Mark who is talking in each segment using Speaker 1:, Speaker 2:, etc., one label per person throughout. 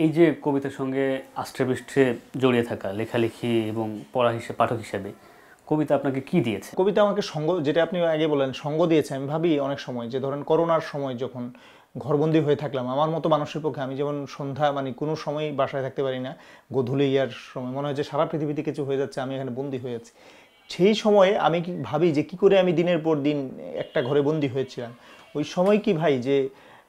Speaker 1: এই যে কবিতার সঙ্গে আষ্টেপৃষ্ঠে জড়িয়ে থাকা লেখালেখি এবং পড়া হিসেবে পাঠক হিসেবে কবিতা আপনাকে কি দিয়েছে?
Speaker 2: কবিতা আমাকে সঙ্গ, যেটা আপনি আগে বলেন, সঙ্গ দিয়েছে। আমি ভাবি অনেক সময় যে ধরেন করোনার সময় যখন ঘরবন্দি হয়ে থাকলাম, আমার মতো মানুষের পক্ষে, আমি যেমন সন্ধ্যা মানে কোনো সময় বাসায় থাকতে পারি না, গোধূলি ইয়ার সময় মনে হয় যে সারা পৃথিবীতে কিছু হয়ে যাচ্ছে, আমি এখানে বন্দি হয়ে আছি। সেই সময়ে আমি ভাবি যে কি করে আমি দিনের পর দিন একটা ঘরে বন্দি হয়েছিলাম। ওই সময় কি ভাই, যে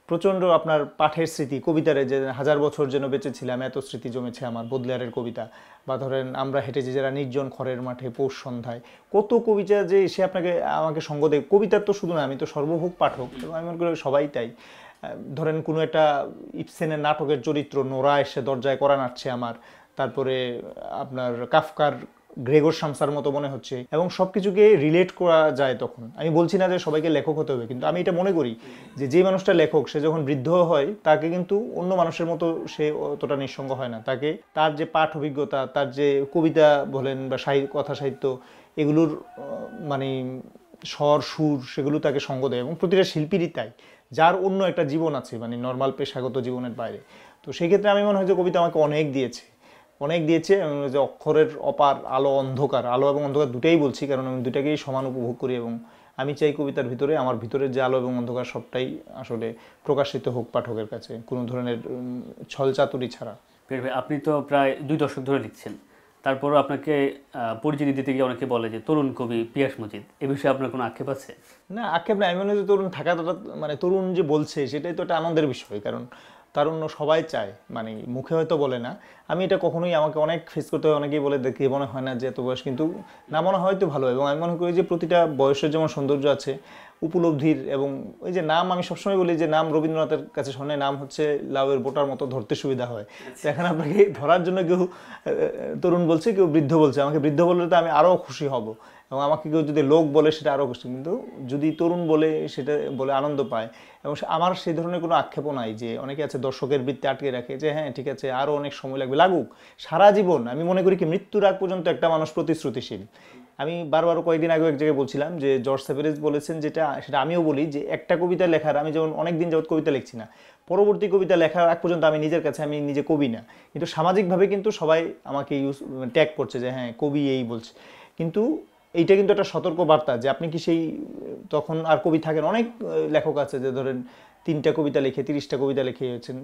Speaker 2: প্রচণ্ড আপনার পাঠের স্মৃতি, কবিতারে যে হাজার বছর যেন বেঁচেছিলাম, এত স্মৃতি জমেছে আমার বদলিয়ারের কবিতা, বা ধরেন আমরা হেঁটেছি যারা নির্জন খড়ের মাঠে পৌষ সন্ধ্যায়, কত কবিতা যে সে আপনাকে আমাকে সঙ্গ দেয়। কবিতার তো শুধু না, আমি তো সর্বভোগ পাঠক, এবং আমি মনে করি সবাই তাই। ধরেন কোনো একটা ইবসেনের নাটকের চরিত্র, নোরা এসে দরজায় কড়া নাড়ছে আমার, তারপরে আপনার কাফকার গ্রেগর শামসার মতো মনে হচ্ছে, এবং সব কিছুকে রিলেট করা যায় তখন। আমি বলছি না যে সবাইকে লেখক হতে হবে, কিন্তু আমি এটা মনে করি যে যে মানুষটা লেখক, সে যখন বৃদ্ধ হয় তাকে কিন্তু অন্য মানুষের মতো সে অতটা নিঃসঙ্গ হয় না। তাকে তার যে পাঠ অভিজ্ঞতা, তার যে কবিতা বলেন বা কথা সাহিত্য, এগুলোর মানে স্বর সুর, সেগুলো তাকে সঙ্গ দেয়। এবং প্রতিটা শিল্পীরই তাই, যার অন্য একটা জীবন আছে, মানে নর্মাল পেশাগত জীবনের বাইরে। তো সেই ক্ষেত্রে আমি মনে হয় যে কবিতা আমাকে অনেক দিয়েছে, অনেক দিয়েছে। যে অক্ষরের অপার আলো অন্ধকার, আলো এবং অন্ধকার দুটাই বলছি, কারণ আমি দুটাকেই সমান উপভোগ করি, এবং আমি চাই কবিতার ভিতরে আমার ভিতরের যে আলো এবং অন্ধকার সবটাই আসলে প্রকাশিত হোক পাঠকের কাছে, কোনো ধরনের ছলচাতুরি ছাড়া।
Speaker 1: আপনি তো প্রায় 2 দশক ধরে লিখছেন, তারপরও আপনাকে পরিচিতি দিতে গিয়ে অনেকে বলে যে তরুণ কবি পিয়াস মজিদ, এ বিষয়ে আপনার কোনো আক্ষেপ আছে?
Speaker 2: না, আক্ষেপ না। আমি মনে হয় যে তরুণ থাকাটা, মানে তরুণ যে বলছে সেটাই তো একটা আনন্দের বিষয়, কারণ তারুণ্য সবাই চায়, মানে মুখে হয়তো বলে না। আমি এটা কখনোই, আমাকে অনেক ফেস করতে হয়, অনেকেই বলে দেখে মনে হয় না যে এত বয়স, কিন্তু না, মনে হয় তো ভালো। এবং আমি মনে করি যে প্রতিটা বয়সের যেমন সৌন্দর্য আছে, উপলব্ধির, এবং ওই যে নাম, আমি সবসময় বলি যে নাম রবীন্দ্রনাথের কাছে শোনে, নাম হচ্ছে লাউয়ের বোটার মতো, ধরতে সুবিধা হয়। তো এখন আপনাকে ধরার জন্য কেউ তরুণ বলছে, কেউ বৃদ্ধ বলছে, আমাকে বৃদ্ধ বললে তো আমি আরও খুশি হব, এবং আমাকে কেউ যদি লোক বলে সেটা আরও খুশি। কিন্তু যদি তরুণ বলে, সেটা বলে আনন্দ পায়। এবং আমার সেই ধরনের কোনো আক্ষেপও নাই। যে অনেকে আছে দর্শকের বৃত্তে আটকে রাখে যে হ্যাঁ ঠিক আছে, আরও অনেক সময় লাগবে, লাগুক, সারা জীবন। আমি মনে করি কি, মৃত্যুর আগ পর্যন্ত একটা মানুষ প্রতিশ্রুতিশীল। আমি বারবার কয়েকদিন আগে এক জায়গায় বলছিলাম যে জর্জ সেভারেজ বলেছেন যেটা, সেটা আমিও বলি, যে একটা কবিতা লেখার, আমি যেমন অনেক দিন যাবত কবিতা লিখছি না, পরবর্তী কবিতা লেখার আগ পর্যন্ত আমি নিজের কাছে, আমি নিজে কবি না, কিন্তু সামাজিকভাবে কিন্তু সবাই আমাকে ট্যাগ করছে যে হ্যাঁ কবি এই বলছে। কিন্তু এইটা কিন্তু একটা সতর্ক বার্তা যে আপনি কি সেই, তখন আর কবি থাকেন। অনেক লেখক আছে যে ধরেন 3টা কবিতা লিখে 30টা কবিতা লিখে হয়েছেন,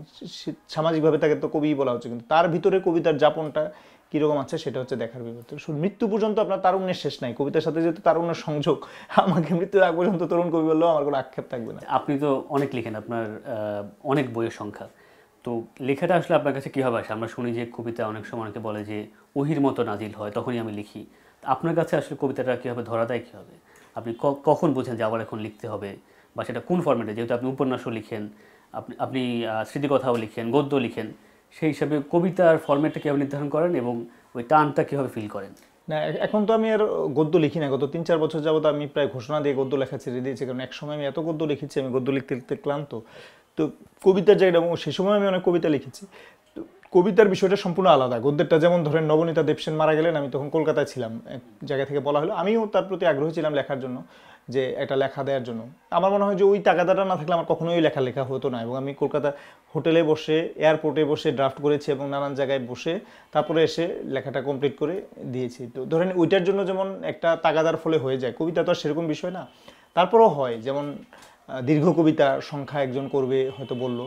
Speaker 2: সামাজিকভাবে তাকে তো কবি বলা হচ্ছে, কিন্তু তার ভিতরে কবিতার যাপনটা কীরকম আছে সেটা হচ্ছে দেখার বিবর্তন। মৃত্যু পর্যন্ত আপনার তারুণ্যের শেষ নাই, কবিতার সাথে যেহেতু তারুণ্যের সংযোগ, আমাকে মৃত্যুর আগ পর্যন্ত তরুণ কবি বললেও আমার কোনো আক্ষেপ থাকবে না।
Speaker 1: আপনি তো অনেক লিখেন, আপনার অনেক বইয়ের সংখ্যা, তো লেখাটা আসলে আপনার কাছে কীভাবে আসে? আমরা শুনি যে কবিতা অনেক সময় অনেকে বলে যে ওহির মতো নাজিল হয়, তখনই আমি লিখি। আপনার কাছে আসলে কবিতাটা কীভাবে ধরা দেয়, কীভাবে আপনি কখন বোঝেন যে আবার এখন লিখতে হবে, বা সেটা কোন ফরম্যাটে? যেহেতু আপনি উপন্যাসও লিখেন, আপনি স্মৃতিকথাও লিখেন, গদ্য লিখেন, সেই হিসাবে কবিতার ফরম্যাটটা কীভাবে নির্ধারণ করেন এবং ওই টানটা কীভাবে ফিল করেন?
Speaker 2: না, এখন তো আমি আর গদ্য লিখি না। গত 3-4 বছর যাবত আমি প্রায় ঘোষণা দিয়ে গদ্য লেখা ছেড়ে দিয়েছি, কারণ এক সময় আমি এত গদ্য লিখেছি, আমি গদ্য লিখতে লিখতে ক্লান্ত। তো কবিতার জায়গাটা, সে সময় আমি অনেক কবিতা লিখেছি। তো কবিতার বিষয়টা সম্পূর্ণ আলাদা। গদ্যেরটা যেমন ধরেন নবনীতা দেবসেন মারা গেলেন, আমি তখন কলকাতায় ছিলাম, এক জায়গা থেকে বলা হলো, আমিও তার প্রতি আগ্রহী ছিলাম লেখার জন্য, যে একটা লেখা দেওয়ার জন্য। আমার মনে হয় যে ওই তাগাদাটা না থাকলে আমার কখনোই লেখা হতো না। এবং আমি কলকাতা হোটেলে বসে, এয়ারপোর্টে বসে ড্রাফট করেছি, এবং নানান জায়গায় বসে তারপরে এসে লেখাটা কমপ্লিট করে দিয়েছি। তো ধরেন ওইটার জন্য যেমন একটা তাগাদার ফলে হয়ে যায়, কবিতা তো আর সেরকম বিষয় না। তারপরেও হয়, যেমন দীর্ঘ কবিতা সংখ্যা একজন করবে হয়তো বলল,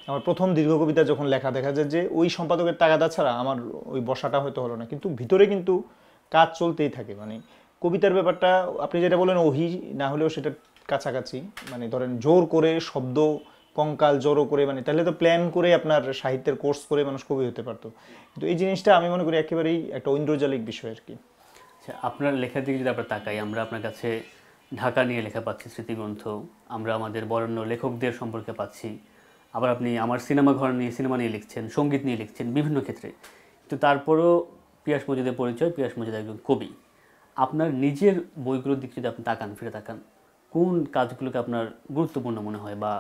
Speaker 2: আমার প্রথম দীর্ঘ কবিতা যখন লেখা, দেখা যায় যে ওই সম্পাদকের তাগাদা ছাড়া আমার ওই বসাটা হয়তো হলো না, কিন্তু ভিতরে কিন্তু কাজ চলতেই থাকে। মানে কবিতার ব্যাপারটা, আপনি যেটা বলেন ওহি না হলেও সেটা কাছাকাছি। মানে ধরেন জোর করে শব্দ কঙ্কাল জড়ো করে, মানে তাহলে তো প্ল্যান করে আপনার সাহিত্যের কোর্স করে মানুষ কবি হতে পারতো, কিন্তু এই জিনিসটা আমি মনে করি একেবারেই একটা ঐন্দ্রজালিক বিষয় আর কি।
Speaker 1: আচ্ছা, আপনার লেখার দিকে যদি আমরা তাকাই, আমরা আপনার কাছে ঢাকা নিয়ে লেখা পাচ্ছি, স্মৃতিগ্রন্থ, আমরা আমাদের বরেণ্য লেখকদের সম্পর্কে পাচ্ছি, আবার আপনি আমার সিনেমা ঘর নিয়ে, সিনেমা নিয়ে লিখছেন, সঙ্গীত নিয়ে লিখছেন বিভিন্ন ক্ষেত্রে। কিন্তু তারপরও পিয়াস মজিদের পরিচয়, পিয়াস মজিদ একজন কবি। আপনার নিজের বইগুলোর দিকে যদি আপনি তাকান, ফিরে তাকান, কোন কাজগুলোকে আপনার গুরুত্বপূর্ণ মনে হয় বা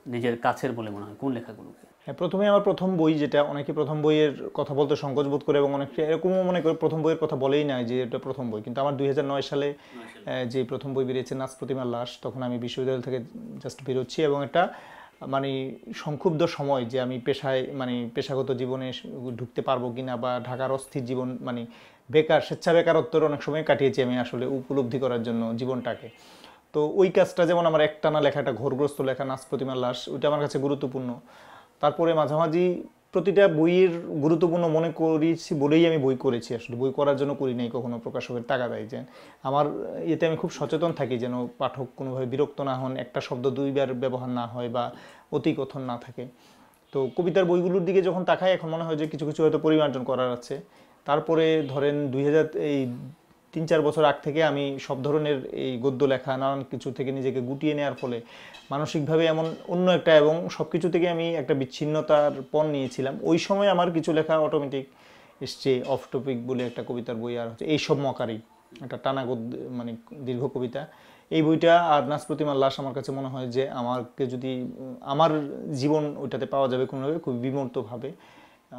Speaker 1: নিজের কাছের বলে মনে হয়, কোন লেখাগুলোকে?
Speaker 2: হ্যাঁ, প্রথমে আমার প্রথম বই, যেটা অনেকে প্রথম বইয়ের কথা বলতে সংকোচ বোধ করে, এবং অনেকে এরকমও মনে করে প্রথম বইয়ের কথা বলেই না যে এটা প্রথম বই, কিন্তু আমার 2009 সালে যে প্রথম বই বেরিয়েছে নাচ প্রতিমার লাশ, তখন আমি বিশ্ববিদ্যালয় থেকে জাস্ট বেরোচ্ছি, এবং এটা মানে সংক্ষুব্ধ সময় যে আমি পেশায় মানে পেশাগত জীবনে ঢুকতে পারবো কিনা, বা ঢাকার অস্থির জীবন মানে বেকার স্বেচ্ছা বেকারত্বের অনেক সময় কাটিয়েছি আমি আসলে উপলব্ধি করার জন্য জীবনটাকে। তো ওই কাজটা যেমন আমার একটানা লেখা, একটা ঘোরগ্রস্ত লেখা নাচ প্রতিমার লাশ, ওইটা আমার কাছে গুরুত্বপূর্ণ। তারপরে মাঝামাঝি প্রতিটা বইয়ের গুরুত্বপূর্ণ মনে করেছি বলেই আমি বই করেছি, আসলে বই করার জন্য করি নাই কখনো প্রকাশকের টাকা দেয়। যে আমার এতে আমি খুব সচেতন থাকি যেন পাঠক কোনোভাবে বিরক্ত না হন, একটা শব্দ দুইবার ব্যবহার না হয় বা অতিকথন না থাকে। তো কবিতার বইগুলোর দিকে যখন তাকাই এখন মনে হয় যে কিছু কিছু হয়তো পরিমার্জন করার আছে। তারপরে ধরেন 3-4 বছর আগ থেকে আমি সব ধরনের এই গদ্য লেখা নানান কিছু থেকে নিজেকে গুটিয়ে নেওয়ার ফলে মানসিকভাবে এমন অন্য একটা এবং সব কিছু থেকে আমি একটা বিচ্ছিন্নতার পণ নিয়েছিলাম। ওই সময় আমার কিছু লেখা অটোমেটিক এসছে। অফ টপিক বলে একটা কবিতার বই, আর হচ্ছে এইসব মকারি, একটা টানা গদ্য মানে দীর্ঘ কবিতা, এই বইটা আর নাচ প্রতিমার লাশ আমার কাছে মনে হয় যে আমাকে যদি আমার জীবন ওইটাতে পাওয়া যাবে কোনোভাবে খুব বিমূর্তভাবে।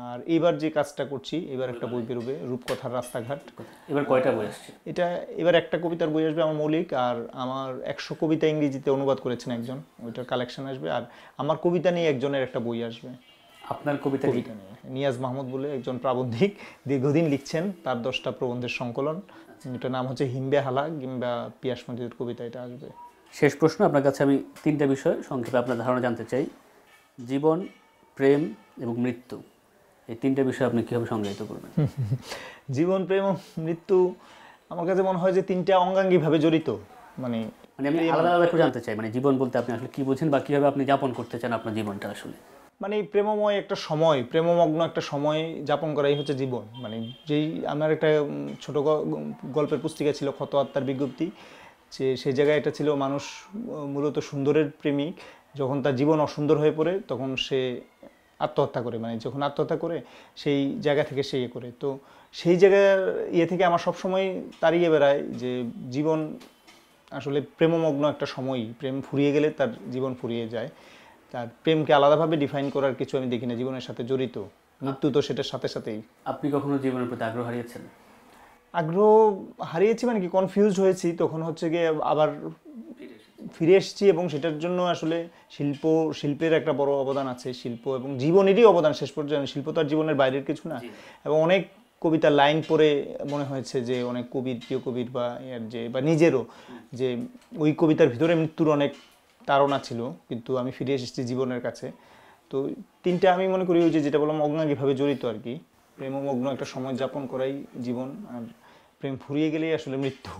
Speaker 2: আর এইবার যে কাজটা করছি, এবার একটা বই বেরোবে রূপকথার রাস্তাঘাট।
Speaker 1: এবার কয়টা বই আসছে?
Speaker 2: এটা এবার একটা কবিতার বই আসবে আমার মৌলিক, আর আমার 100 কবিতা ইংরেজিতে অনুবাদ করেছেন একজন, ওইটার কালেকশন আসবে। আর আমার কবিতা নিয়ে একজনের একটা বই আসবে।
Speaker 1: আপনার কবিতা
Speaker 2: কবিতা নিয়ে নিয়াজ মাহমুদ বলে একজন প্রাবন্ধিক দীর্ঘদিন লিখছেন, তার 10টা প্রবন্ধের সংকলন, এটার নাম হচ্ছে হিমবে হালা কিংবা পিয়াসমতির কবিতা, এটা আসবে।
Speaker 1: শেষ প্রশ্ন আপনার কাছে আমি 3টা বিষয় সংক্ষেপে আপনার ধারণা জানতে চাই। জীবন, প্রেম এবং মৃত্যু, এই 3টা বিষয় আপনি কীভাবে সংজ্ঞায়িত করবেন?
Speaker 2: জীবন, প্রেম ও মৃত্যু আমার কাছে মনে হয় যে 3টা অঙ্গাঙ্গিভাবে জড়িত। মানে
Speaker 1: মানে আমি আলাদা আলাদা করে জানতে চাই, মানে জীবন বলতে আপনি আসলে কী বোঝেন বা কীভাবে আপনি যাপন করতে চান আপনার জীবনটা আসলে?
Speaker 2: মানে প্রেমময় একটা সময়, প্রেমমগ্ন একটা সময় যাপন করাই হচ্ছে জীবন। মানে যেই আমার একটা ছোট গল্পের পুস্তিকা ছিল ক্ষত আত্মার বিজ্ঞপ্তি, যে সেই জায়গায় এটা ছিল মানুষ মূলত সুন্দরের প্রেমিক, যখন তার জীবন অসুন্দর হয়ে পড়ে তখন সে আত্মহত্যা করে। মানে যখন আত্মহত্যা করে সেই জায়গা থেকে সে করে, তো সেই জায়গার থেকে আমার সবসময় তাড়িয়ে বেড়ায় যে জীবন আসলে প্রেমমগ্ন একটা সময়ই, প্রেম ফুরিয়ে গেলে তার জীবন ফুরিয়ে যায়। তার প্রেমকে আলাদাভাবে ডিফাইন করার কিছু আমি দেখি না, জীবনের সাথে জড়িত, মৃত্যু তো সেটার সাথে সাথেই।
Speaker 1: আপনি কখনো জীবনের প্রতি আগ্রহ হারিয়েছেন?
Speaker 2: আগ্রহ হারিয়েছি মানে কি, কনফিউজ হয়েছি, তখন হচ্ছে গিয়ে আবার ফিরে এসেছি। এবং সেটার জন্য আসলে শিল্পের একটা বড় অবদান আছে, শিল্প এবং জীবনেরই অবদান শেষ পর্যন্ত। শিল্প তো আর জীবনের বাইরের কিছু না। এবং অনেক কবিতার লাইন পড়ে মনে হয়েছে যে অনেক কবির, প্রিয় কবির বা এর যে বা নিজেরও যে ওই কবিতার ভিতরে মৃত্যুর অনেক তাড়না ছিল, কিন্তু আমি ফিরে এসেছি জীবনের কাছে। তো 3টা আমি মনে করি ওই যে যেটা বললাম অঙ্গাঙ্গিভাবে জড়িত আর কি। প্রেমমগ্ন একটা সময় যাপন করাই জীবন, আর প্রেম ফুরিয়ে গেলেই আসলে মৃত্যু।